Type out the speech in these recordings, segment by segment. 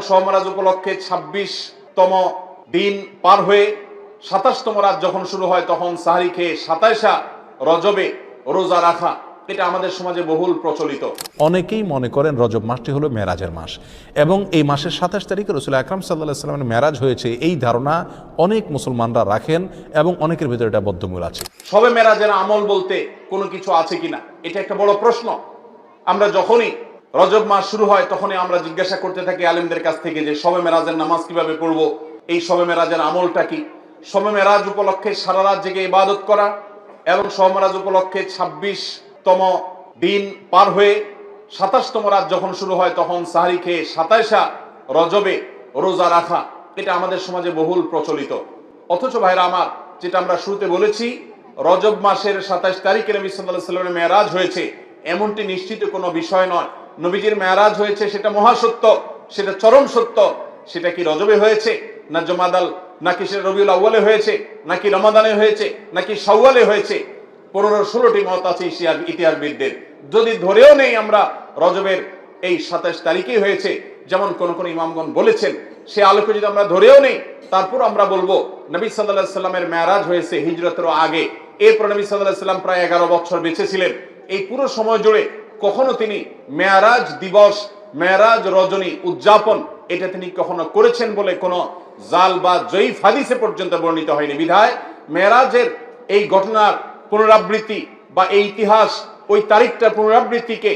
শবে মেরাজ উপলক্ষে ২৬তম দিন পার হয়ে ২৭তম রাত যখন শুরু হয় তখন সাহরি খেয়ে ২৭ রজবে রোজা রাখা, এটা আমাদের সমাজে বহুল প্রচলিত। অনেকেই মনে করেন রজব মাসটি হলো মেরাজের মাস এবং এই মাসের ২৭ তারিখে রাসূল আকরাম সাল্লাল্লাহু আলাইহি ওয়াসাল্লামের মেরাজ হয়েছে, এই ধারণা অনেক মুসলমানরা রাখেন এবং অনেকের ভিতরে এটা বদ্ধমূল আছে। শবে মেরাজের আমল বলতে কোনো কিছু আছে কিনা, এটা একটা বড় প্রশ্ন। আমরা যখনই রজব মাস শুরু হয় তখনই আমরা জিজ্ঞাসা করতে থাকি আলেমদের কাছ থেকে যে শবে মেরাজের নামাজ কিভাবে পড়বো, এই শবে মেরাজের আমলটা কি। শবে মেরাজ উপলক্ষে সারা রাত জেগে ইবাদত করা এবং শবে মেরাজ উপলক্ষে ২৬তম দিন পার হয়ে ২৭তম রাত যখন শুরু হয় তখন সাহরি খেয়ে ২৭ রজবে রোজা রাখা, এটা আমাদের সমাজে বহুল প্রচলিত। অথচ ভাইরা আমার, যেটা আমরা শুরুতে বলেছি, রজব মাসের ২৭ তারিখে নবী সাল্লাল্লাহু আলাইহি ওয়াসাল্লামের মেরাজ হয়েছে এমনটি নিশ্চিত কোনো বিষয় নয়। নবীজির মেরাজ হয়েছে সেটা মহাসত্য, সেটা চরম সত্য। সেটা কি রজবে হয়েছে না জুমাদাল, নাকি সেটা রবিউল আউয়ালে হয়েছে, নাকি রমাদানে হয়েছে, নাকি শাওয়ালে হয়েছে, ১৫-১৬টি মত আছে ইতিহাসবিদদের। যদি ধরেও নেই আমরা রজবের এই ২৭ তারিখেই হয়েছে, যেমন কোন কোন ইমামগণ বলেছেন, সে আলোকে যদি আমরা ধরেও নেই, তারপর আমরা বলবো নবী সাল্লাল্লাহু আলাইহি সাল্লামের মেরাজ হয়েছে হিজরতের আগে। এরপর নবী সাল্লাল্লাহু আলাইহি সাল্লাম প্রায় ১১ বছর বেঁচে ছিলেন। এই পুরো সময় জুড়ে কখনো তিনি মেরাজ দিবস, মেরাজ রজনী উদযাপন এটা তিনি কখনো করেছেন বলে কোনো জাল বা জয়ীফ হাদিসে পর্যন্ত বর্ণিত হয়নি। বিধায় মেরাজের এই ঘটনার পুনরাবৃত্তি বা এই ইতিহাস, ওই তারিখটা পুনরাবৃত্তিকে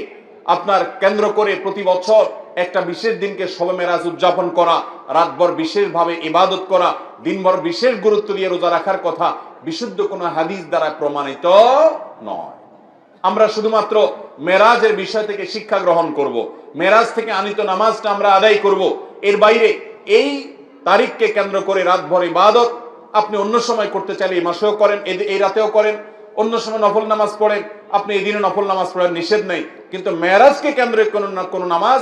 আপনার কেন্দ্র করে প্রতি বছর একটা বিশেষ দিনকে শবে মেরাজ উদযাপন করা, রাতভর বিশেষভাবে ইবাদত করা, দিনভর বিশেষ গুরুত্ব দিয়ে রোজা রাখার কথা বিশুদ্ধ কোনো হাদিস দ্বারা প্রমাণিত নয়। আমরা শুধুমাত্র মেরাজের বিষয় থেকে শিক্ষা গ্রহণ করব, মেরাজ থেকে আনিত নামাজটা আমরা আদায় করব। এর বাইরে এই তারিখকে কেন্দ্র করে রাতভর ইবাদত আপনি অন্য সময় করতে চাইলে এই মাসেও করেন, এই রাতেও করেন, অন্য সময় নফল নামাজ পড়েন, আপনি এই দিনে নফল নামাজ পড়ার নিষেধ নেই। কিন্তু মেরাজকে কেন্দ্র করে কোনো নামাজ,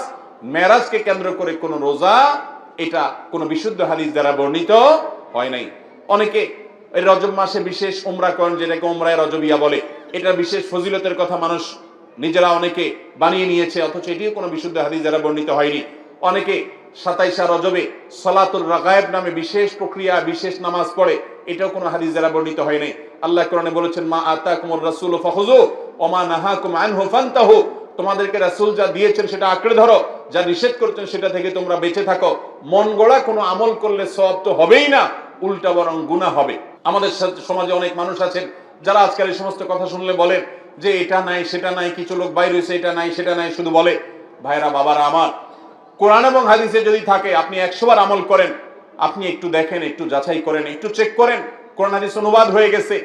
মেরাজকে কেন্দ্র করে কোনো রোজা, এটা কোনো বিশুদ্ধ হাদিস দ্বারা বর্ণিত হয় নাই। অনেকে এই রজব মাসে বিশেষ উমরা করেন, যেটাকে উমরায়ে রজবিয়া বলে। এটা বিশেষ ফজিলতের কথা মানুষ নিজেরা অনেকে বানিয়ে নিয়েছে, অথচ এটিও কোনো বিশুদ্ধ হাদিস দ্বারা বর্ণিত হয়নি। অনেকে ২৭ রজবে সালাতুল রাগায়েব নামে বিশেষ প্রক্রিয়া, বিশেষ নামাজ পড়ে, এটাও কোনো হাদিস দ্বারা বর্ণিত হয় নাই। আল্লাহ কোরআনে বলেছেন, মা আতাকুমুর রাসূলু ফাখুযু ওয়া মা নাহাকুম আনহু ফান্তাহু, তোমাদেরকে রাসূল যা দিয়েছেন সেটা আঁকড়ে ধরো, যা নিষেধ করছেন সেটা থেকে তোমরা বেঁচে থাকো। মন গড়া কোনো আমল করলে সওয়াব তো হবেই না, উল্টা বরং গুনাহ হবে। আমাদের সমাজে অনেক মানুষ আছেন যারা আজকাল এই সমস্ত কথা শুনলে বলেন যে এটা নাই সেটা নাই, কিছু লোক বাইরে হয়েছে, এটা নাই সেটা নাই শুধু বলে। ভাইরা বাবারা আমার, কোরআন এবং হাদিসে যদি থাকে আপনি ১০০ বার আমল করেন, আপনি একটু দেখেন, একটু যাচাই করেন, একটু চেক করেন। কোরআন হাদিস অনুবাদ হয়ে গেছে,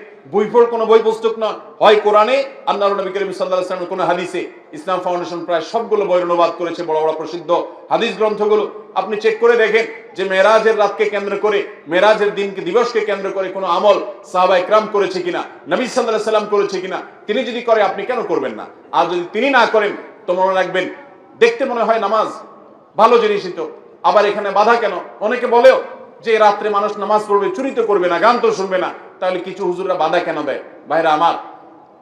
কোনো বই পুস্তক নয়, হয় কোরআনে, আল্লাহর নবী করিম সাল্লাল্লাহু আলাইহি ওয়াসাল্লামের কোনো হাদিসে। ইসলাম ফাউন্ডেশন প্রায় সবগুলো বই অনুবাদ করেছে, বড় বড় প্রসিদ্ধ হাদিস গ্রন্থগুলো। আপনি চেক করে দেখেন যে মেরাজের রাতকে কেন্দ্র করে, মেরাজের দিনকে, দিবসকে কেন্দ্র করে কোনো আমল সাহাবায়ে কেরাম করেছে কিনা, নবী সাল্লাল্লাহু আলাইহি ওয়াসাল্লাম করেছে কিনা। তিনি যদি করে আপনি কেন করবেন না? আর যদি তিনি না করেন তো মনে রাখবেন, দেখতে মনে হয় নামাজ ভালো জিনিসই তো, আবার এখানে বাধা কেন? অনেকে বলেও যে রাত্রে মানুষ নামাজ পড়বে, চুরি তো করবে না, গান তো শুনবে না, তাহলে কিছু হুজুররা বাধা কেন দেয়? ভাইরা আমার,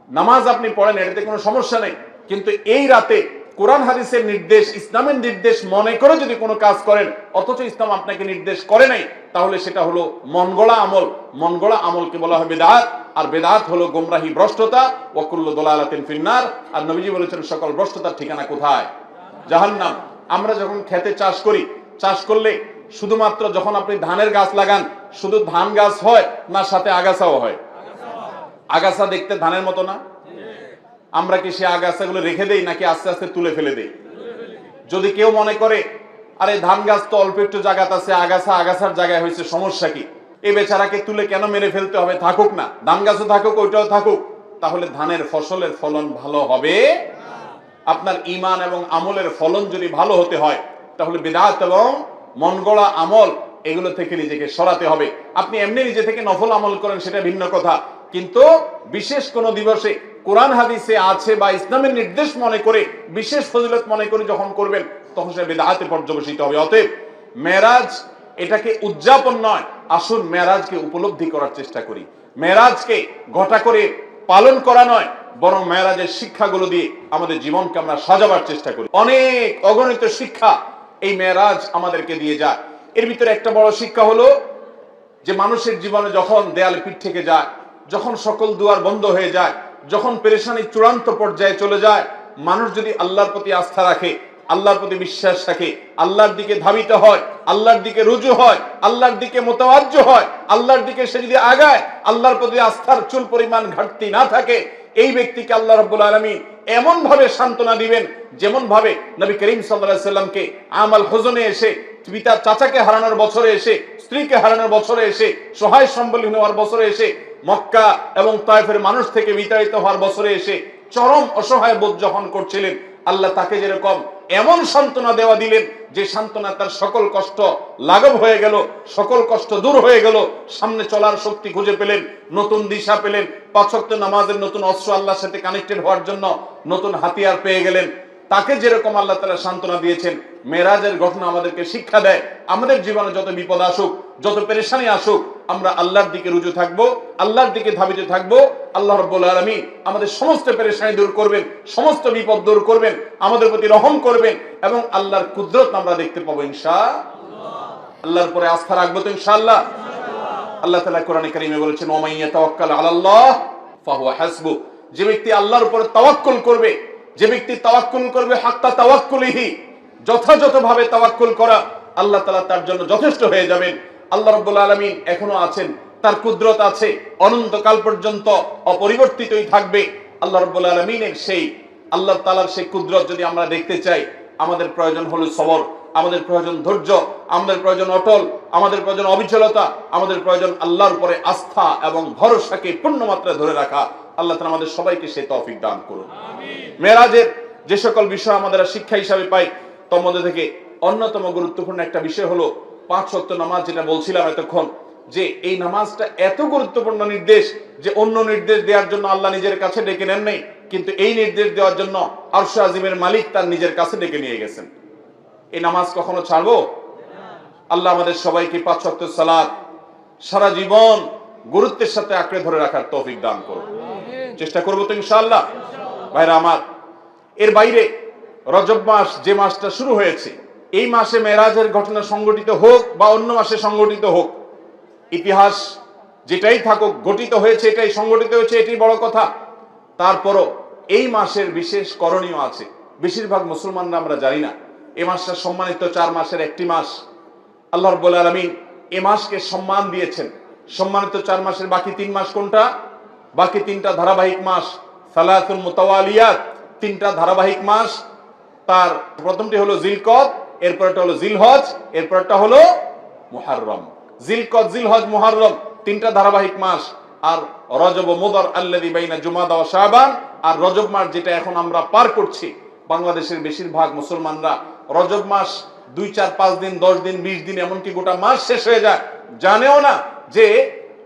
নামাজ আপনি পড়েন, এটাতে কোনো সমস্যা নেই, কিন্তু এই রাতে কোরআন হাদিসের নির্দেশ, ইসলামের নির্দেশ মনে করে যদি কোনো কাজ করেন, অথচ ইসলাম আপনাকে নির্দেশ করে নাই, তাহলে সেটা হলো মন গড়া আমল। মন গড়া আমলকে বলা হয় বিদআত, আর বিদআত হলো গোমরাহি, ভ্রষ্টতা। ওয়া কুল্লু দালালাতিন ফিন্নার, আর নবীজি বলেছেন সকল ভ্রষ্টতার ঠিকানা কোথায়? জাহান্নাম। আমরা যখন খেতে চাষ করি, চাষ করলে শুধুমাত্র যখন আপনি ধানের গাছ লাগান, শুধু ধান গাছ হয় না সাথে আগাছাও হয়? আগাছা দেখতে ধানের মতো না? আমরা কি সে আগাছাগুলো রেখে দেই নাকি আস্তে আস্তে তুলে ফেলে দেই? যদি কেউ মনে করে আরে ধান গাছ তো অল্প একটু জায়গাতে আছে, আগাছা আগাছার জায়গায় হয়েছে, সমস্যা কি, এই বেচারাকে তুলে কেন মেরে ফেলতে হবে? থাকুক না, ধান গাছও থাকুক, ওইটাও থাকুক, তাহলে ধানের ফসলের ফলন ভালো হবে। আপনার ঈমান এবং আমলের ফলন যদি ভালো হতে হয়, তাহলে বিদআত এবং মন গড়া আমল এগুলো থেকে নিজেকে সরাতে হবে। আপনি এমনি নিজে থেকে নফল আমল করেন, সেটা ভিন্ন কথা, কিন্তু বিশেষ কোন দিবসে কোরআন হাদিসে আছে বা ইসলামের নির্দেশ মনে করে, বিশেষ ফজিলত মনে করে যখন করবেন, তখন সেটা বিদআতে পর্যবসিত হবে। অতএব মেরাজ এটাকে উদযাপন নয়, আসুন মেরাজকে উপলব্ধি করার চেষ্টা করি। মেরাজকে ঘটা করে পালন করা নয়, বরং মেরাজের শিক্ষাগুলো দিয়ে আমাদের জীবনকে আমরা সাজাবার চেষ্টা করি। অনেক অগণিত শিক্ষা এই মেরাজ আমাদেরকে দিয়ে যায়। এর ভিতরে একটা বড় শিক্ষা হলো যে মানুষের জীবনে যখন দেয়ালে পিঠ থেকে যায়, যখন সকল দুয়ার বন্ধ হয়ে যায়, যখন পেরেশানি চূড়ান্ত পর্যায়ে চলে যায়, মানুষ যদি আল্লাহর প্রতি আস্থা রাখে, আল্লাহর প্রতি বিশ্বাস রাখে, আল্লাহর দিকে ধাবিত হয়, আল্লাহর দিকে রুজু হয়, আল্লাহর দিকে মোতাওয়াজ্জ হয়, আল্লাহর দিকে সে যদি আগায়, আল্লাহর প্রতি আস্থার চুল পরিমাণ ঘাটতি না থাকে, এই ব্যক্তিকে আল্লাহ রাব্বুল আলামিন এমন ভাবে সান্ত্বনা দিবেন যেমন ভাবে নবী করিম সাল্লাল্লাহু আলাইহি সাল্লামকে আমাল হুজনে এসে, পিতার চাচাকে হারানোর বছরে এসে, স্ত্রীকে হারানোর বছরে এসে, সহায় সম্বলহীন হওয়ার বছরে এসে, মক্কা এবং তায়েফের মানুষ থেকে বিতাড়িত হওয়ার বছরে এসে চরম অসহায় বোধ যখন করছিলেন, আল্লাহ তাকে যেরকম এমন সান্ত্বনা দেওয়া দিলেন যে সান্ত্বনা তার সকল কষ্ট লাঘব হয়ে গেল, সকল কষ্ট দূর হয়ে গেল, সামনে চলার শক্তি খুঁজে পেলেন, নতুন দিশা পেলেন, 5 ওয়াক্ত নামাজের নতুন অস্ত্র আল্লাহর সাথে কানেক্টেড হওয়ার জন্য নতুন হাতিয়ার পেয়ে গেলেন। তাকে যেরকম আল্লাহ তাআলা সান্ত্বনা দিয়েছেন, মেরাজের ঘটনা আমাদেরকে শিক্ষা দেয় আমাদের জীবনে যত বিপদ আসুক, যত পেরেশানি আসুক, আমরা আল্লাহর দিকে রুজু থাকবো, আল্লাহর দিকে ধাবিত থাকবো। আল্লাহ রাব্বুল আলামিন আমাদের সমস্ত পেরেশানি দূর করবেন, সমস্ত বিপদ দূর করবেন, আমাদের প্রতি রহম করবেন এবং আল্লাহর কুদরত আমরা দেখতে পাবো ইনশাআল্লাহ। আল্লাহর উপরে আস্থা রাখবো তো ইনশাআল্লাহ। আল্লাহ তাআলা কোরআনে কারীমে বলেছেন, ওয়া মান ইয়াতাওয়াক্কাল আলাল্লাহ ফাহুয়া হাসবু। যে ব্যক্তি আল্লাহর উপরে তাওয়াক্কুল করবে, যে ব্যক্তি তাওয়াক্কুল করবে হাক্কা তাওয়াক্কুলিহি, যথাযথভাবে তাওয়াক্কুল করা, আল্লাহ তাআলা তার জন্য যথেষ্ট হয়ে যাবেন। আল্লাহ রাব্বুল আলামিন এখনো আছেন, তার কুদরত আছে, অনন্তকাল পর্যন্ত অপরিবর্তিতই থাকবে। আল্লাহ রাব্বুল আলামিনের সেই আল্লাহ তাআলার সেই কুদরত যদি আমরা দেখতে চাই, আমাদের প্রয়োজন হলো সবর, আমাদের প্রয়োজন ধৈর্য, আমাদের প্রয়োজন অটল, আমাদের প্রয়োজন অবিচলতা, আমাদের প্রয়োজন আল্লাহর উপরে আস্থা এবং ভরসাকে পূর্ণ মাত্রায় ধরে রাখা। আল্লাহ তাআলা আমাদের সবাইকে সেই তৌফিক দান করুন। মেরাজের যে সকল বিষয় আমাদের শিক্ষা হিসাবে পাই, তার মধ্যে থেকে অন্যতম গুরুত্বপূর্ণ একটা বিষয় হলো 5 ওয়াক্ত নামাজ, যেটা বলছিলাম এতক্ষণ, যে এই নামাজটা এত গুরুত্বপূর্ণ নির্দেশ যে অন্য নির্দেশ দেওয়ার জন্য আল্লাহ নিজের কাছে ডেকে নেন নাই, কিন্তু এই নির্দেশ দেওয়ার জন্য আরশ আজিমের মালিক তার নিজের কাছে ডেকে নিয়ে গেছেন। এই নামাজ কখনো ছাড়বো? আল্লাহ আমাদের সবাইকে 5 ওয়াক্ত সালাত সারা জীবন গুরুত্বের সাথে আঁকড়ে ধরে রাখার তৌফিক দান করুন। চেষ্টা করবো তো ইনশাআল্লাহ। ভাইরা আমার, এর বাইরে রজব মাস যে মাসটা শুরু হয়েছে, এই মাসে মেরাজের ঘটনা সংঘটিত হোক বা অন্য মাসে সংঘটিত হোক, ইতিহাস যেটাই থাকুক, ঘটিত হয়েছে, এটাই সংঘটিত হয়েছে, এটাই বড় কথা। তারপরও এই মাসের বিশেষ করণীয় আছে, বেশিরভাগ মুসলমানরা আমরা জানি না। এই মাসটা সম্মানিত 4 মাসের একটি মাস। আল্লাহ রাব্বুল আলামিন এই মাসকে সম্মান দিয়েছেন। সম্মানিত 4 মাসের বাকি 3 মাস কোনটা? বাকি 3টা ধারাবাহিক মাস, সালাতুল মুতাওয়ালিয়াত, 3টা ধারাবাহিক মাস। তার প্রথমটি হলো জিলকদ, এরপরটা হলো জিলহজ, এরপরটা হলো মুহররম। জিলকদ, জিলহজ, মুহররম 3টা ধারাবাহিক মাস। আর রজব ও মুদর আল্লাযী বাইনা জুমাদা ওয়া শাবান, আর রজব মাস যেটা এখন আমরা পার করছি, বাংলাদেশের বেশিরভাগ মুসলমানরা রজব মাস 2, 4, 5 দিন, 10 দিন, 20 দিন, এমনকি গোটা মাস শেষ হয়ে যায়, জানেও না যে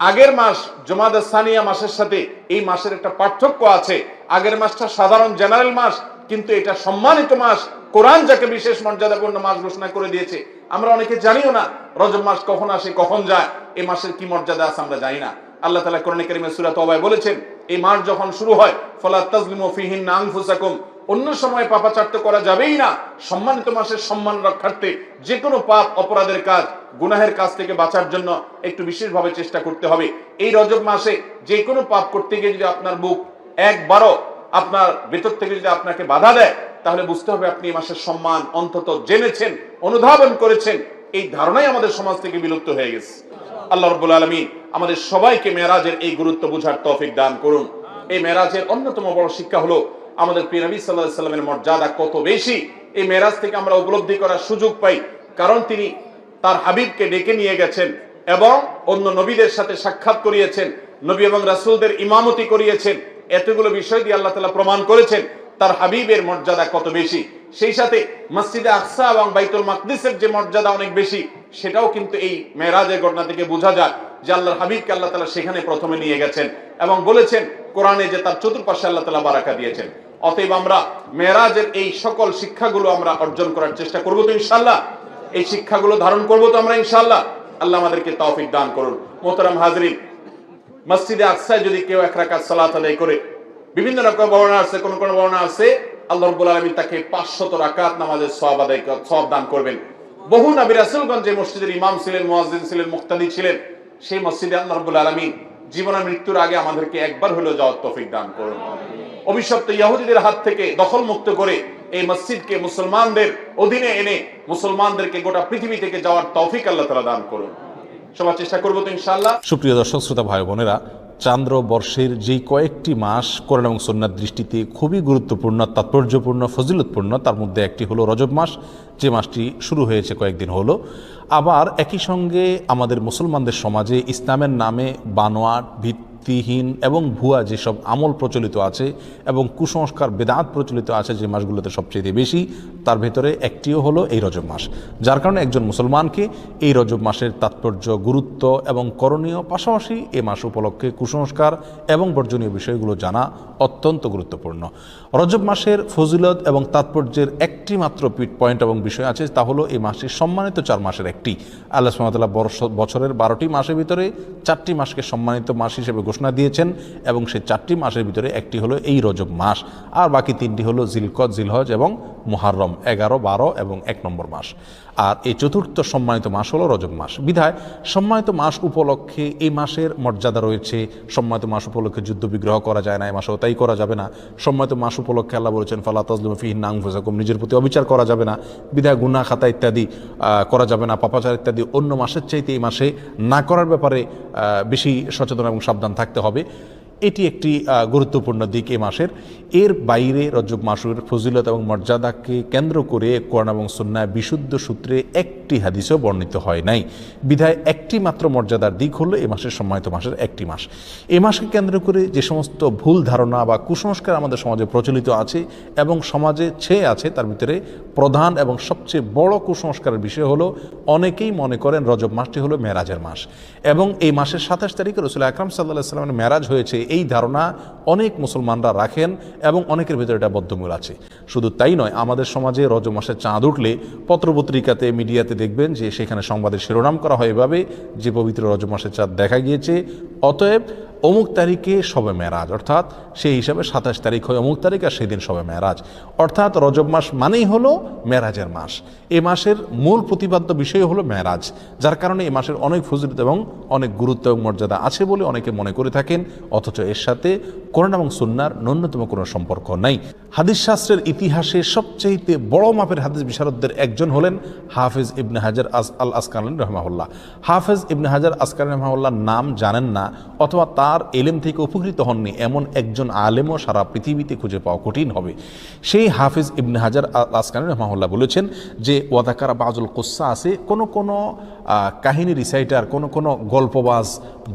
আগের মাস জুমাদা সানিয়া মাসের সাথে এই মাসের একটা পার্থক্য আছে। আগের মাসটা সাধারণ জেনারেল মাস, কিন্তু এটা সম্মানিত মাস। কোরআন যাকে বিশেষ মর্যাদাপূর্ণ মাস ঘোষণা করে দিয়েছে, আমরা অনেকে জানিও না রজব মাস কখন আসে, কখন যায়, এই মাসের কি মর্যাদা আছে আমরা জানি না। আল্লাহ তাআলা কোরআনে কারীমে সূরা তাওবায় বলেছেন, এই মাস যখন শুরু হয়, ফালা তাজলিমু ফিহিন্না আনফুসাকুম, অন্য সময় পাপাচার্য করা যাবেই না। সম্মানিত মাসের সম্মান রক্ষার্থে যে কোনো পাপ, অপরাধের কাজ, গুনাহের কাজ থেকে বাঁচার জন্য একটু বিশেষভাবে চেষ্টা করতে হবে। এই রজব মাসে যে কোনো পাপ করতে গিয়ে যদি আপনার বুক একবারও আপনার ভেতর থেকে যদি আপনাকে বাধা দেয়, তাহলে বুঝতে হবে আপনি এই মাসের সম্মান অন্তত জেনেছেন, অনুধাবন করেছেন। এই ধারণাই আমাদের সমাজ থেকে বিলুপ্ত হয়ে গেছে। আল্লাহ রাব্বুল আলামিন আমাদের সবাইকে মেরাজের এই গুরুত্ব বোঝার তৌফিক দান করুন। এই মেরাজের অন্যতম বড় শিক্ষা হলো আমাদের প্রিয় নবী সাল্লাল্লাহু আলাইহি সাল্লামের মর্যাদা কত বেশি, এই মেরাজ থেকে আমরা উপলব্ধি করার সুযোগ পাই। কারণ তিনি তার হাবিবকে ডেকে নিয়ে গেছেন এবং অন্য নবীদের সাথে সাক্ষাৎ করিয়েছেন, নবী এবং রাসূলদের ইমামতি করিয়েছেন। এতগুলো বিষয় দিয়ে আল্লাহ তাআলা প্রমাণ করেছেন তার হাবিবের মর্যাদা কত বেশি। সেই সাথে মসজিদে আকসা এবং বাইতুল মাকদিসের যে মর্যাদা অনেক বেশি, সেটাও কিন্তু এই মেরাজের ঘটনা থেকে বোঝা যায় যে আল্লাহর হাবিবকে আল্লাহ তাআলা সেখানে প্রথমে নিয়ে গেছেন এবং বলেছেন কোরআনে যে তার চতুর্পাশে আল্লাহ তাআলা বারাকা দিয়েছেন। অতএব আমরা মেরাজের এই সকল শিক্ষাগুলো আমরা অর্জন করার চেষ্টা করব তো ইনশাআল্লাহ। এই শিক্ষাগুলো ধারণ করব তো আমরা ইনশাআল্লাহ। আল্লাহ আমাদেরকে তৌফিক দান করুন। মোহতারাম হাজরিন, মসজিদে আকসায় যদি কেউ 1 রাকাত সালাত আদায় করে, বিভিন্ন রকম বর্ণনা আছে, কোন কোন বর্ণনা আছে আল্লাহ রাব্বুল আলামিন তাকে 500 রাকাত নামাজের সওয়াব দান করবেন। বহু নবী রাসূলগণ যে মসজিদের ইমাম ছিলেন, মুয়াজ্জিন ছিলেন, মুক্তাদি ছিলেন, সেই মসজিদে আল্লাহ রাব্বুল আলামিন জীবনের মৃত্যুর আগে আমাদেরকে একবার হলেও যাওয়ার তৌফিক দান করুন। অভিশপ্ত ইহুদিদের হাত থেকে দখল মুক্ত করে এই মসজিদকে মুসলমানদের অধীনে এনে মুসলমানদেরকে গোটা পৃথিবী থেকে যাওয়ার তৌফিক আল্লাহ তাআলা দান করুন। সবাই চেষ্টা করবো তো ইনশাআল্লাহ। সুপ্রিয় দর্শক শ্রোতা ভাই বোনেরা, চান্দ্র বর্ষের যেই কয়েকটি মাস কোরআন এবং সুন্নাহর দৃষ্টিতে খুবই গুরুত্বপূর্ণ, তাৎপর্যপূর্ণ, ফজিলতপূর্ণ, তার মধ্যে একটি হলো রজব মাস, যে মাসটি শুরু হয়েছে কয়েকদিন হলো। আবার একই সঙ্গে আমাদের মুসলমানদের সমাজে ইসলামের নামে বানোয়াট, ভিত্তিহীন এবং ভুয়া যেসব আমল প্রচলিত আছে এবং কুসংস্কার, বেদাত প্রচলিত আছে যে মাসগুলোতে সবচেয়ে বেশি, তার ভেতরে একটিও হলো এই রজব মাস। যার কারণে একজন মুসলমানকে এই রজব মাসের তাৎপর্য, গুরুত্ব এবং করণীয়, পাশাপাশি এ মাস উপলক্ষে কুসংস্কার এবং বর্জনীয় বিষয়গুলো জানা অত্যন্ত গুরুত্বপূর্ণ। রজব মাসের ফজিলত এবং তাৎপর্যের একটি মাত্র পয়েন্ট এবং বিষয় আছে, তা হলো এই মাসটি সম্মানিত 4 মাসের একটি। আল্লাহ সুবহানাহু ওয়া তাআলা বছরের 12টি মাসের ভিতরে 4টি মাসকে সম্মানিত মাস হিসেবে ঘোষণা দিয়েছেন এবং সেই 4টি মাসের ভিতরে একটি হলো এই রজব মাস, আর বাকি 3টি হলো জিলকদ, জিলহজ এবং মুহাররম, 11, 12 এবং 1 নম্বর মাস। আর এই চতুর্থ সম্মানিত মাস হলো রজব মাস। বিধায় সম্মানিত মাস উপলক্ষে এই মাসের মর্যাদা রয়েছে। সম্মানিত মাস উপলক্ষে যুদ্ধ বিগ্রহ করা যায় না, এই মাসেও তাই করা যাবে না। সম্মানিত মাস উপলক্ষে আল্লাহ বলেছেন ফালা তাজলিমু ফিহিন্না আনফুসাকুম, নিজের প্রতি অবিচার করা যাবে না। বিধায় গুনাহ খাতা ইত্যাদি করা যাবে না, পাপাচার ইত্যাদি অন্য মাসের চাইতে এই মাসে না করার ব্যাপারে বেশি সচেতন এবং সাবধান থাকতে হবে। এটি একটি গুরুত্বপূর্ণ দিক এই মাসের। এর বাইরে রজব মাসের ফজিলত এবং মর্যাদাকে কেন্দ্র করে কোরআন এবং সুন্নাহ বিশুদ্ধ সূত্রে একটি হাদিসও বর্ণিত হয় নাই। বিধায় একটি মাত্র মর্যাদার দিক হলো এই মাসের সম্মানিত মাসের একটি মাস। এই মাসকে কেন্দ্র করে যে সমস্ত ভুল ধারণা বা কুসংস্কার আমাদের সমাজে প্রচলিত আছে এবং সমাজে ছেয়ে আছে, তার ভিতরে প্রধান এবং সবচেয়ে বড় কুসংস্কারের বিষয় হলো অনেকেই মনে করেন রজব মাসটি হলো মেরাজের মাস এবং এই মাসের 27 তারিখে রাসূল আকরাম সাল্লাল্লাহু আলাইহি ওয়াসাল্লামের মেরাজ হয়েছে, এই ধারণা অনেক মুসলমানরা রাখেন এবং অনেকের ভিতরে এটা বদ্ধমূল আছে। শুধু তাই নয়, আমাদের সমাজে রজব মাসে চাঁদ উঠলে পত্রপত্রিকাতে, মিডিয়াতে দেখবেন যে সেখানে সংবাদের শিরোনাম করা হয় এভাবে যে পবিত্র রজব মাসের চাঁদ দেখা গিয়েছে, অতএব অমুক তারিখে শবে মেরাজ, অর্থাৎ সেই হিসাবে 27 তারিখ হয় অমুক তারিখ আর সেই দিন শবে মেরাজ। অর্থাৎ রজব মাস মানেই হলো মেরাজের মাস। এই মাসের মূল প্রতিপাদ্য বিষয় হলো মেরাজ, যার কারণে এই মাসের অনেক ফজিলত এবং অনেক গুরুত্ব এবং মর্যাদা আছে বলে অনেকে মনে করে থাকেন, অথচ এর সাথে কোরআন এবং সুন্নাহর ন্যূনতম কোনো সম্পর্ক নাই। হাদিস শাস্ত্রের ইতিহাসে সবচেয়ে বড় মাপের হাদিস বিশারদদের একজন হলেন হাফেজ ইবনে হাজার আল আসকালানি রাহিমাহুল্লাহ। হাফেজ ইবনে হাজার আসকালানি রাহিমাহুল্লাহর নাম জানেন না অথবা তার এলেম থেকে উপকৃত হননি এমন একজন আলেমও সারা পৃথিবীতে খুঁজে পাওয়া কঠিন হবে। সেই হাফেজ ইবনে হাজার আল আসকালানি রাহিমাহুল্লাহ বলেছেন যে ওয়াদাকারা বাজুল কুসা আছে, কোনো কাহিনী রিসাইটার, কোনো গল্পবাজ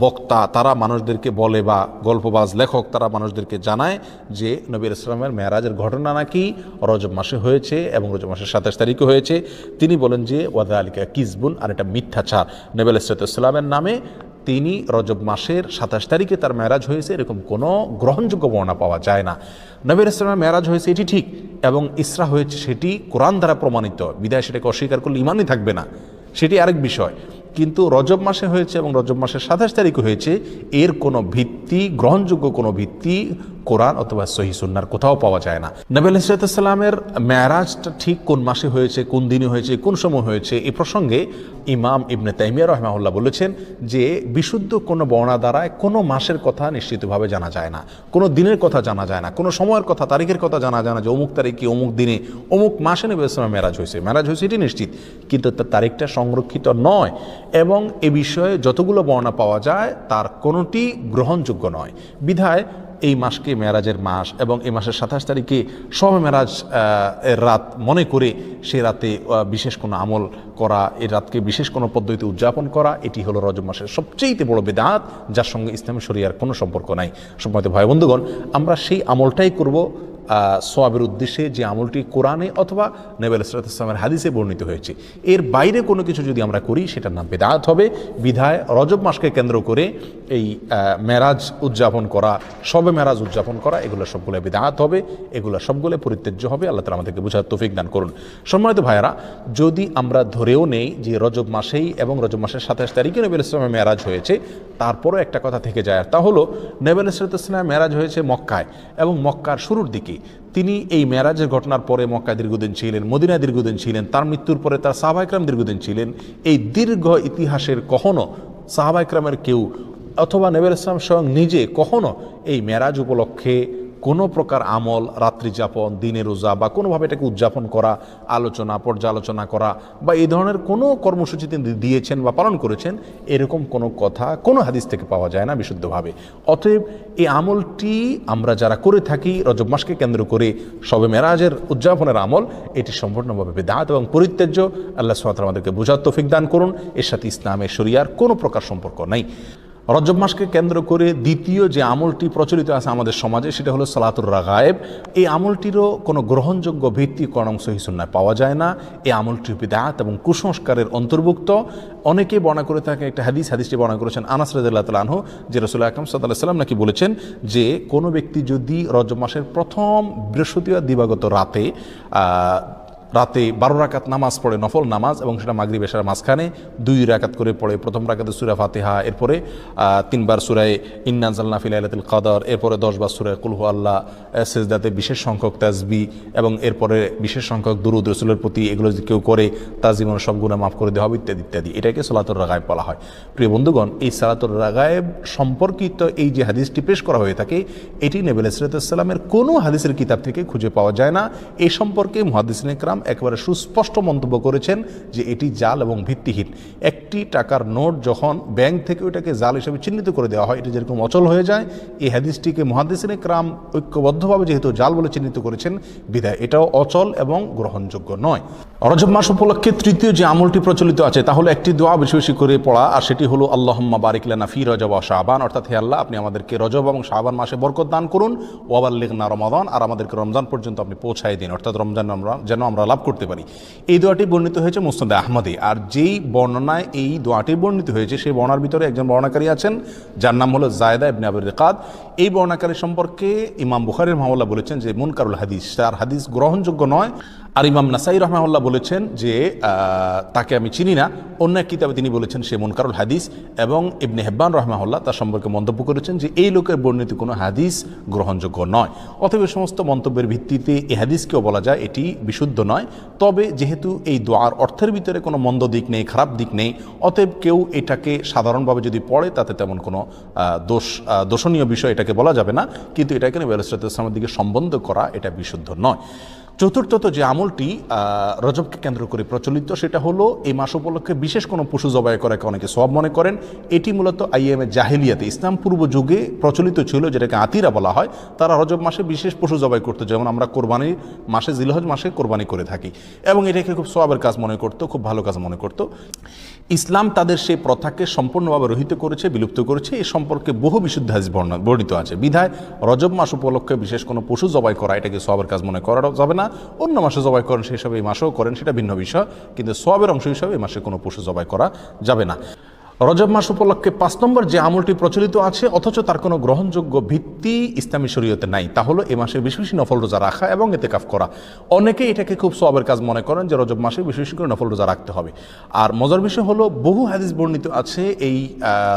বক্তা তারা মানুষদেরকে বলে, বা গল্পবাজ লেখক তারা মানুষদেরকে জানায় যে নবী ইসলামের মেরাজের ঘটনা নাকি রজব মাসে হয়েছে এবং রজব মাসের 27 তারিখে হয়েছে। তিনি বলেন যে ওয়াদা আলিকা কিসবুন, আর এটা মিথ্যাচার। নবী ইসলামের নামে তিনি রজব মাসের 27 তারিখে তার মেরাজ হয়েছে এরকম কোনো গ্রহণযোগ্য বর্ণনা পাওয়া যায় না। নবী ইসলামের মেরাজ হয়েছে এটি ঠিক এবং ইসরা হয়েছে সেটি কোরআন দ্বারা প্রমাণিত, বিদায় সেটাকে অস্বীকার করলে ইমানই থাকবে না, সেটি আরেক বিষয়। কিন্তু রজব মাসে হয়েছে এবং রজব মাসের 27 তারিখে হয়েছে, এর কোনো ভিত্তি, গ্রহণযোগ্য কোনো ভিত্তি কোরআন অথবা সহিহ সুন্নাহর কোথাও পাওয়া যায় না। নবী আলাইহিস সালামের মেরাজটা ঠিক কোন মাসে হয়েছে, কোন দিনে হয়েছে, কোন সময় হয়েছে, এই প্রসঙ্গে ইমাম ইবনে তাইমিয়া রাহিমাহুল্লাহ বলেছেন যে বিশুদ্ধ কোনো বর্ণনা দ্বারায় কোনো মাসের কথা নিশ্চিতভাবে জানা যায় না, কোনো দিনের কথা জানা যায় না, কোনো সময়ের কথা, তারিখের কথা জানা যায় না যে অমুক তারিখে অমুক দিনে অমুক মাসে নবী সাল্লাল্লাহু মেরাজ হয়েছে। মেরাজ হয়েছে এটি নিশ্চিত, কিন্তু তার তারিখটা সংরক্ষিত নয় এবং এ বিষয়ে যতগুলো বর্ণনা পাওয়া যায় তার কোনোটি গ্রহণযোগ্য নয়। বিধায় এই মাসকে মেরাজের মাস এবং এই মাসের 27 তারিখে শবে মেরাজ এর রাত মনে করে সে রাতে বিশেষ কোনো আমল করা, এই রাতকে বিশেষ কোনো পদ্ধতিতে উদযাপন করা, এটি হলো রজব মাসের সবচেয়ে বড় বিদআত, যার সঙ্গে ইসলামী শরিয়ার কোনো সম্পর্ক নাই। সম্মানিত ভাই বন্ধুগণ, আমরা সেই আমলটাই করব সওয়াবের উদ্দেশ্যে যে আমলটি কোরআনে অথবা নবী সাল্লাল্লাহু আলাইহি ওয়াসাল্লামের হাদিসে বর্ণিত হয়েছে। এর বাইরে কোনো কিছু যদি আমরা করি সেটার নাম বিদআত হবে। বিধায় রজব মাসকে কেন্দ্র করে এই মেরাজ উদযাপন করা, শবে মেরাজ উদযাপন করা, এগুলো সবগুলো বিদআত হবে, এগুলো সবগুলো পরিত্যাজ্য হবে। আল্লাহ তাআলা আমাদেরকে বোঝার তৌফিক দান করুন। সম্মানিত ভাইয়েরা, যদি আমরা ধরেও নেই যে রজব মাসেই এবং রজব মাসের 27 তারিখে নবী সাল্লাল্লাহু মেরাজ হয়েছে, তারপরও একটা কথা থেকে যায়, তা হলো নবী সাল্লাল্লাহু মেরাজ হয়েছে মক্কায় এবং মক্কার শুরুর দিকে, তিনি এই মেরাজের ঘটনার পরে মক্কায় দীর্ঘদিন ছিলেন, মদিনায় দীর্ঘদিন ছিলেন, তার মৃত্যুর পরে তার সাহাবা ইকরাম দীর্ঘদিন ছিলেন। এই দীর্ঘ ইতিহাসের কখনো সাহাবা ইকরামের কেউ অথবা নবী আলাইহিস সালাম স্বয়ং নিজে কখনো এই মেরাজ উপলক্ষে কোনো প্রকার আমল, রাত্রি যাপন, দিনে রোজা বা কোনোভাবে এটাকে উদযাপন করা, আলোচনা পর্যালোচনা করা বা এই ধরনের কোনো কর্মসূচি তিনি দিয়েছেন বা পালন করেছেন, এরকম কোনো কথা কোনো হাদিস থেকে পাওয়া যায় না বিশুদ্ধভাবে। অতএব এই আমলটি আমরা যারা করে থাকি রজব মাসকে কেন্দ্র করে শবে মেরাজের উদযাপনের আমল, এটি সম্পূর্ণভাবে বিদআত এবং পরিত্যাজ্য। আল্লাহ সুবহানাহু ওয়া তাআলা আমাদেরকে বোঝার তৌফিক দান করুন। এর সাথে ইসলামের শরিয়ার কোনো প্রকার সম্পর্ক নাই। রজব মাসকে কেন্দ্র করে দ্বিতীয় যে আমলটি প্রচলিত আছে আমাদের সমাজে, সেটা হলো সালাতুর রাগায়েব। এই আমলটিরও কোনো গ্রহণযোগ্য ভিত্তি কোন সহিহ সুন্নাহয় পাওয়া যায় না। এই আমলটি বিদআত এবং কুসংস্কারের অন্তর্ভুক্ত। অনেকে বর্ণনা করে থাকে একটা হাদিসটি বর্ণনা করেছেন আনাস রাদিয়াল্লাহু তাআলা আনহু, যে রাসূলুল্লাহ আকরাম সাল্লাল্লাহু আলাইহি ওয়াসাল্লাম নাকি বলেছেন যে কোনো ব্যক্তি যদি রজব মাসের প্রথম বৃহস্পতিবার দিবাগত রাতে 12 রাকাত নামাজ পড়ে, নফল নামাজ, এবং সেটা মাগরিব এশার মাঝখানে 2 রাকাত করে পড়ে। প্রথম রাকাতে সূরা ফাতিহা, এরপরে 3 বার সূরা ইন্না আনজালনা ফি লাইলাতুল কদর, এরপরে 10 বার সূরা কুল হু আল্লাহ, সিজদাতে বিশেষ সংখ্যক তাসবিহ এবং এরপরে বিশেষ সংখ্যক দুরূদ রাসূলের প্রতি, এগুলো যদি কেউ করে তার জীবনের সব গুনাহ মাফ করে দেওয়া হবে ইত্যাদি ইত্যাদি। এটাকে সালাতুর রাগায়েব বলা হয়। প্রিয় বন্ধুগণ, এই সালাতুর রাগায়েব সম্পর্কিত এই যে হাদিসটি পেশ করা হয়ে থাকে, এটি নবী আলাইহিস সালামের কোনো হাদিসের কিতাব থেকে খুঁজে পাওয়া যায় না। এই সম্পর্কে মুহাদ্দিসিনে কেরাম একেবারে সুস্পষ্ট মন্তব্য করেছেন যে এটি জাল এবং ভিত্তিহীন। একটি টাকার নোট যখন ব্যাংক থেকে ওইটাকে জাল হিসেবে চিহ্নিত করে দেওয়া হয়, এটি যেরকম অচল হয়ে যায়, এই হাদিসটিকে মুহাদ্দিসিনে কেরাম ঐক্যবদ্ধভাবে যেহেতু জাল বলে চিহ্নিত করেছেন, বিধায় এটাও অচল এবং গ্রহণযোগ্য নয়। রজব মাস উপলক্ষে তৃতীয় যে আমলটি প্রচলিত আছে তা হলো একটি দোয়া বেশি বেশি করে পড়া, আর সেটি হলো আল্লাহুম্মা বারিক লানা ফি রজব ওয়া শাবান, অর্থাৎ হে আল্লাহ, আপনি আমাদেরকে রজব এবং শাবান মাসে বরকত দান করুন, ওয়া বাল্লিগনা রমাদান, আর আমাদেরকে রমজান পর্যন্ত আপনি পৌঁছায় দিন, অর্থাৎ রমজান যেন আমরা লাভ করতে পারি। এই দোয়াটি বর্ণিত হয়েছে মুসনাদে আহমদে। আর যেই বর্ণনায় এই দোয়াটি বর্ণিত হয়েছে সেই বর্ণনার ভিতরে একজন বর্ণনাকারী আছেন যার নাম হলো জায়দা ইবনে আবি রিকাদ। এই বর্ণনাকারী সম্পর্কে ইমাম বুখারী রাহিমাহুল্লাহ বলেছেন যে মুনকারুল হাদিস, তার হাদিস গ্রহণযোগ্য নয়। আর ইমাম নাসাই রাহিমাহুল্লাহ বলেছেন যে তাকে আমি চিনি না। অন্য এক কিতাবে তিনি বলেছেন সে মুনকারুল হাদিস, এবং ইবনে হিব্বান রাহিমাহুল্লাহ তার সম্পর্কে মন্তব্য করেছেন যে এই লোকের বর্ণিত কোনো হাদিস গ্রহণযোগ্য নয়। অতএব সমস্ত মন্তব্যের ভিত্তিতে এই হাদিসকেও বলা যায় এটি বিশুদ্ধ নয়। তবে যেহেতু এই দোয়ার অর্থের ভিতরে কোনো মন্দ দিক নেই, খারাপ দিক নেই, অতএব কেউ এটাকে সাধারণভাবে যদি পড়ে তাতে তেমন কোনো দোষণীয় বিষয় এটাকে বলা যাবে না, কিন্তু এটাকে নবী আলাইহিস সালামের দিকে সম্বন্ধ করা এটা বিশুদ্ধ নয়। চতুর্থত যে আমলটি রজবকে কেন্দ্র করে প্রচলিত, সেটা হলো এই মাস উপলক্ষে বিশেষ কোনো পশু জবাই করাকে অনেকে সওয়াব মনে করেন। এটি মূলত আইয়ামে জাহেলিয়াতে, ইসলাম পূর্ব যুগে প্রচলিত ছিল, যেটাকে আতিরা বলা হয়। তারা রজব মাসে বিশেষ পশু জবাই করতো, যেমন আমরা কোরবানির মাসে জিলহজ মাসে কোরবানি করে থাকি, এবং এটাকে খুব সওয়াবের কাজ মনে করতো, খুব ভালো কাজ মনে করতো। ইসলাম তাদের সেই প্রথাকে সম্পূর্ণভাবে রহিত করেছে, বিলুপ্ত করেছে। এ সম্পর্কে বহু বিশুদ্ধ হাদিস বর্ণিত আছে। বিধায় রজব মাস উপলক্ষে বিশেষ কোনো পশু জবাই করা এটাকে সওয়াবের কাজ মনে করা যাবে না। অন্য মাসে জবাই করেন সেই হিসাবে এই মাসেও করেন, সেটা ভিন্ন বিষয়, কিন্তু সওয়াবের অংশ হিসাবে এই মাসে কোনো পশু জবাই করা যাবে না। রজব মাস উপলক্ষে 5 নম্বর যে আমলটি প্রচলিত আছে অথচ তার কোনো গ্রহণযোগ্য ভিত্তি ইসলামী শরীয়তে নাই, তা হলো এই মাসে বেশি বেশি নফল রোজা রাখা এবং ইতিকাফ করা। অনেকে এটাকে খুব সওয়াবের কাজ মনে করেন যে রজব মাসে বেশি বেশি করে নফল রোজা রাখতে হবে। আর মজার বিষয় হলো বহু হাদিস বর্ণিত আছে এই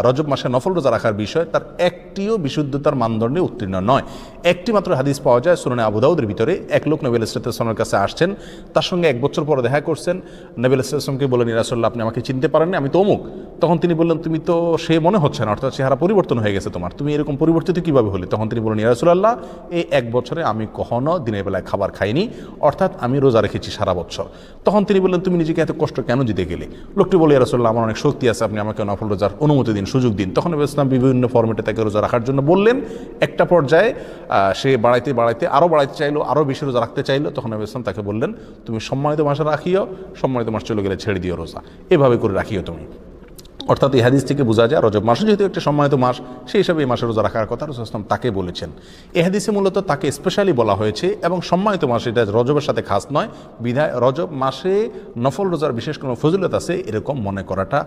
রজব মাসে নফল রোজা রাখার বিষয়, তার একটিও বিশুদ্ধতার মানদণ্ডে উত্তীর্ণ নয়। একটি মাত্র হাদিস পাওয়া যায় সুনানে আবু দাউদের ভিতরে। এক লোক নবী আলাইহিস সালামের কাছে আসছেন, তার সঙ্গে 1 বছর পরে দেখা করছেন। নবী আলাইহিস সালামকে বললেন, ইয়া রাসূলুল্লাহ, আপনি আমাকে চিনতে পারেননি, আমি তো অমুক। তখন তিনি বললেন, তুমি তো সে মনে হচ্ছে না, অর্থাৎ চেহারা পরিবর্তন হয়ে গেছে তোমার, তুমি এরকম পরিবর্তিত কিভাবে হলে? তখন তিনি বললেন, ইয়া রাসূলুল্লাহ, এই 1 বছরে আমি কখনো দিনের বেলায় খাবার খাইনি, অর্থাৎ আমি রোজা রেখেছি সারা বছর। তখন তিনি বললেন, তুমি নিজেকে এত কষ্ট কেন দিতে গেলে? লোকটি বলে, ইয়া রাসূলুল্লাহ, আমার অনেক শক্তি আছে, আপনি আমাকে নফল রোজার অনুমতি দিন, সুযোগ দিন। তখন নবী ইসলাম বিভিন্ন ফরম্যাটে তাকে রোজা রাখার জন্য বললেন। একটা পর্যায়ে সে বাড়াইতে বাড়াইতে আরও বাড়াইতে চাইলো, আরও বেশি রোজা রাখতে চাইলো। তখন নবী ইসলাম তাকে বললেন, তুমি সম্মানিত মাসে রাখিও, সম্মানিত মাস চলে গেলে ছেড়ে দিও রোজা, এভাবে করে রাখিও তুমি। অর্থাৎ এই হাদিস থেকে বোঝা যায় রজব মাসে যেহেতু একটা সম্মানিত মাস, সেই হিসাবে এই মাসে রোজা রাখার কথা রাসূল সাল্লাল্লাহু আলাইহি ওয়াসাল্লাম তাকে বলেছেন। এই হাদিসে মূলত তাকে স্পেশালি বলা হয়েছে, এবং সম্মানিত মাস, এটা রজবের সাথে খাস নয়, বিধায় রজব মাসে নফল রোজার বিশেষ কোনো ফজিলত আছে এরকম মনে করাটা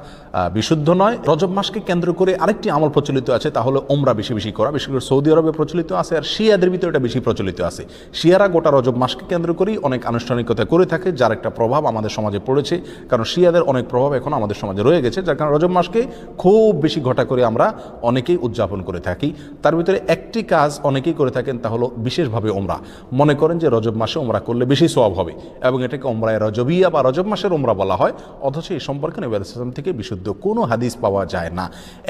বিশুদ্ধ নয়। রজব মাসকে কেন্দ্র করে আরেকটি আমল প্রচলিত আছে, তা হলো ওমরা বেশি বেশি করা। বিশেষ করে সৌদি আরবে প্রচলিত আছে, আর শিয়াদের ভিতরে এটা বেশি প্রচলিত আছে। শিয়ারা গোটা রজব মাসকে কেন্দ্র করেই অনেক আনুষ্ঠানিকতা করে থাকে, যার একটা প্রভাব আমাদের সমাজে পড়েছে, কারণ শিয়াদের অনেক প্রভাব এখন আমাদের সমাজে রয়ে গেছে, যার কারণে রজব মাসকে খুব বেশি ঘটা করে আমরা অনেকেই উদযাপন করে থাকি। তার ভিতরে একটি কাজ অনেকেই করে থাকেন, তা হলো বিশেষভাবে ওমরা। মনে করেন যে রজব মাসে ওমরা করলে বেশি সওয়াব হবে এবং এটাকে ওমরায়ে রজবিয়া বা রজব মাসের ওমরা বলা হয়। অথচ এই সম্পর্কে নবী আলাইহিস সালাম থেকে বিশুদ্ধ কোনো হাদিস পাওয়া যায় না।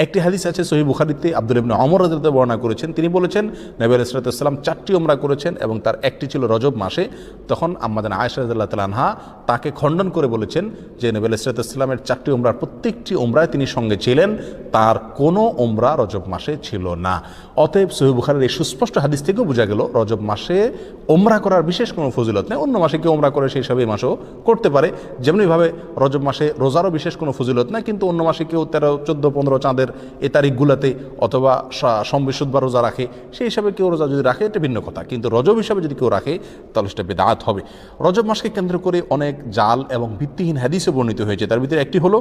একটি হাদিস আছে সহিহ বুখারীতে, আব্দুল্লাহ ইবনে ওমর রাদিয়াল্লাহু আনহু বর্ণনা করেছেন। তিনি বলেছেন নবী আলাইহিস সালাম 4টি ওমরা করেছেন এবং তার একটি ছিল রজব মাসে। তখন আম্মাজান আয়েশা রাদিয়াল্লাহু তাআলা আনহা তাকে খণ্ডন করে বলেছেন যে নবী আলাইহিস সালামের 4টি ওমরার প্রত্যেকটি ওমরায় তিনি সঙ্গে ছিলেন, তার কোনো ওমরা রজব মাসে ছিল না। অতএব সহিহ বুখারীর এই সুস্পষ্ট হাদিস থেকেও বোঝা গেল রজব মাসে ওমরা করার বিশেষ কোনো ফজিলত নেই। অন্য মাসে কেউ ওমরা করে সেই হিসাবে এই মাসেও করতে পারে। যেমনিভাবে রজব মাসে রোজারও বিশেষ কোনো ফজিলত নেই, কিন্তু অন্য মাসে কেউ 13, 14, 15 চাঁদের এই তারিখগুলোতে অথবা সম্বিশুদ্ধ রোজা রাখে, সেই হিসাবে কেউ রোজা যদি রাখে এটা ভিন্ন কথা, কিন্তু রজব হিসাবে যদি কেউ রাখে তাহলে সেটা বিদআত হবে। রজব মাসকে কেন্দ্র করে অনেক জাল এবং ভিত্তিহীন হাদিসে বর্ণিত হয়েছে। তার ভিতরে একটি হলো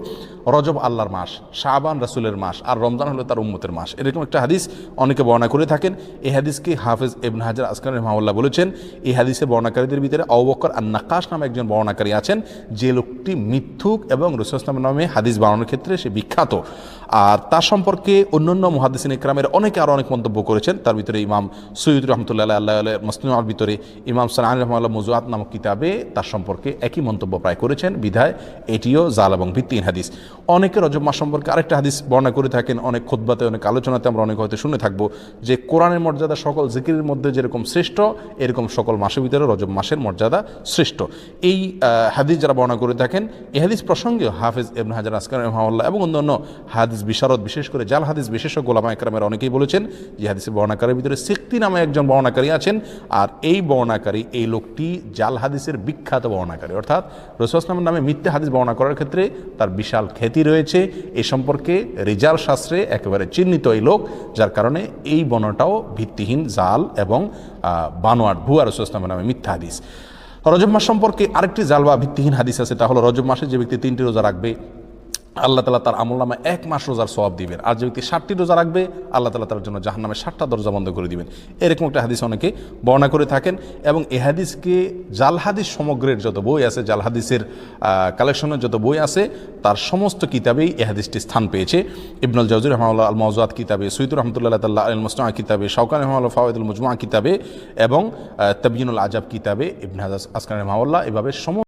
রজব আল্লাহর মাস, শাবান রাসূলের মাস, আর রমজান হলো তার উম্মতের মাস। এরকম একটা হাদিস অনেকে বর্ণনা করে থাকেন। এই হাদিসকে হাফেজ ইবনে হাজার আসকালানি রাহিমাহুল্লাহ বলেছেন, এই হাদিসে বর্ণনাকারীদের ভিতরে আবু বকর আন-নাক্কাশ নামে একজন বর্ণনাকারী আছেন, যে লোকটি মিথ্যুক এবং রাসূল সাল্লাল্লাহু আলাইহি ওয়াসাল্লাম নামে হাদিস বানানোর ক্ষেত্রে সে বিখ্যাত। আর তার সম্পর্কে অন্যান্য মুহাদ্দিসিন ইকরামের অনেকে আরও অনেক মন্তব্য করেছেন। তার ভিতরে ইমাম সুয়ুতি রাহমাতুল্লাহ আলাইহি মুসনাদের ভিতরে, ইমাম সানানি রাহিমাহুল্লাহ মুযুআত নামক কিতাবে তার সম্পর্কে একই মন্তব্য প্রায় করেছেন। বিধায় এটিও জাল এবং ভিত্তিহীন হাদিস। অনেকে রজব মাস সম্পর্কে আরেকটা হাদিস বর্ণনা করে থাকেন, অনেক খুতবাতে, অনেক আলোচনাতে আমরা অনেক হয়তো শুনে থাকবো যে কোরআনের মর্যাদা সকল জিকিরের মধ্যে যেরকম শ্রেষ্ঠ, এরকম সকল মাসের ভিতরে রজব মাসের মর্যাদা শ্রেষ্ঠ। এই হাদিস যারা বর্ণনা করে থাকেন, এই হাদিস প্রসঙ্গে হাফেজ ইবনে হাজার আসকালানি রাহিমাহুল্লাহ এবং অন্যান্য হাদিস বিশারদ, বিশেষ করে জাল হাদিস বিশেষজ্ঞ উলামা ইকরামের অনেকেই বলেছেন যে হাদিসের বর্ণনাকারীর ভিতরে সিক্তি নামে একজন বর্ণনাকারী আছেন, আর এই বর্ণনাকারী, এই লোকটি জাল হাদিসের বিখ্যাত বর্ণনাকারী, অর্থাৎ রাসূল সাল্লাল্লাহু আলাইহি ওয়াসাল্লামের নামে মিথ্যা হাদিস বর্ণনা করার ক্ষেত্রে তার বিশাল খ্যাতি রয়েছে। এই সম্পর্কে রিজাল শাস্ত্রে একেবারে চিহ্নিত এই লোক, যার কারণে এই বর্ণনাটাও ভিত্তিহীন, জাল এবং বানোয়াট, ভুয়া রাসূল সাল্লাল্লাহু আলাইহি ওয়াসাল্লামের নামে মিথ্যা হাদিস। রজব মাস সম্পর্কে আরেকটি জাল বা ভিত্তিহীন হাদিস আছে, তা হলো রজব মাসে যে ব্যক্তি 3টি রোজা রাখবে আল্লাহ তাআলা তার আমলনামায় 1 মাস রোজার সওয়াব দিবেন, আর যে ব্যক্তি 60টি রোজা রাখবে আল্লাহ তাআলা তার জন্য জাহান্নামের 60টা দরজা বন্ধ করে দিবেন। এরকম একটা হাদিস অনেকে বর্ণনা করে থাকেন এবং এই হাদিসকে জাল হাদিস সমগ্রের যত বই আছে, জাল হাদিসের কালেকশনের যত বই আছে, তার সমস্ত কিতাবেই এই হাদিসটি স্থান পেয়েছে। ইবনুল জাওজি রাহিমাহুল্লাহ আল মাওজুআত কিতাবে, সুয়ুতি রাহমাতুল্লাহ তাআলা আল মুসনাদ কিতাবে, শাওকানি রাহিমাহুল্লাহ ফাওয়াইদুল মুজমুআ কিতাবে এবং তাবয়িনুল আজাব কিতাবে ইবনে হাজার আসকালানি রাহিমাহুল্লাহ এভাবে